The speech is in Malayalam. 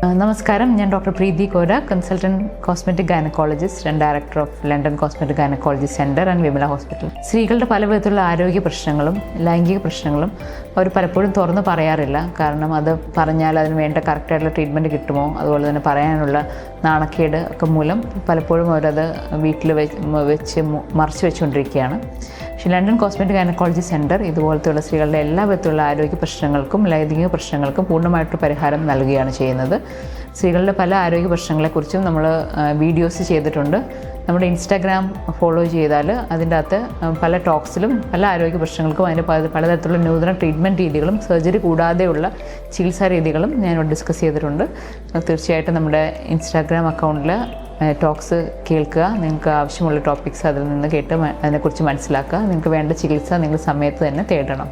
നമസ്കാരം, ഞാൻ doctor Preethi Kora, consultant cosmetic gynaecologist and director of London cosmetic gynaecology centre and Vimala hospital. സ്ത്രീകളുടെ പല വിധത്തിലുള്ള ആരോഗ്യ പ്രശ്നങ്ങളും ലൈംഗിക പ്രശ്നങ്ങളും അവർ പലപ്പോഴും തുറന്ന് പറയാറില്ല. കാരണം അത് പറഞ്ഞാൽ അതിന് വേണ്ട കറക്റ്റായിട്ടുള്ള ട്രീറ്റ്മെൻറ്റ് കിട്ടുമോ, അതുപോലെ തന്നെ പറയാനുള്ള നാണക്കേട് ഒക്കെ മൂലം പലപ്പോഴും അവരത് വീട്ടിൽ വെച്ച് മറച്ചു വെച്ചുകൊണ്ടിരിക്കുകയാണ്. പക്ഷേ ലണ്ടൻ കോസ്മെറ്റിക് ഗൈനക്കോളജി സെൻറ്റർ ഇതുപോലത്തെയുള്ള സ്ത്രീകളുടെ എല്ലാ വിധത്തിലുള്ള ആരോഗ്യ പ്രശ്നങ്ങൾക്കും ലൈംഗിക പ്രശ്നങ്ങൾക്കും പൂർണ്ണമായിട്ട് പരിഹാരം നൽകുകയാണ് ചെയ്യുന്നത്. സ്ത്രീകളുടെ പല ആരോഗ്യ പ്രശ്നങ്ങളെക്കുറിച്ചും നമ്മൾ വീഡിയോസ് ചെയ്തിട്ടുണ്ട്. നമ്മുടെ ഇൻസ്റ്റാഗ്രാം ഫോളോ ചെയ്താൽ അതിൻ്റെ അകത്ത് പല ടോക്സിലും പല ആരോഗ്യ പ്രശ്നങ്ങൾക്കും അതിൻ്റെ പലതരത്തിലുള്ള നൂതന ട്രീറ്റ്മെൻറ്റ് രീതികളും സർജറി കൂടാതെയുള്ള ചികിത്സാ രീതികളും ഞാൻ ഡിസ്കസ് ചെയ്തിട്ടുണ്ട്. തീർച്ചയായിട്ടും നമ്മുടെ ഇൻസ്റ്റാഗ്രാം അക്കൗണ്ടിൽ ടോക്സ് കേൾക്കുക. നിങ്ങൾക്ക് ആവശ്യമുള്ള ടോപ്പിക്സ് അതിൽ നിന്ന് കേട്ട് അതിനെക്കുറിച്ച് മനസ്സിലാക്കുക. നിങ്ങൾക്ക് വേണ്ട ചികിത്സ നിങ്ങൾ സമയത്ത് തന്നെ തേടണം.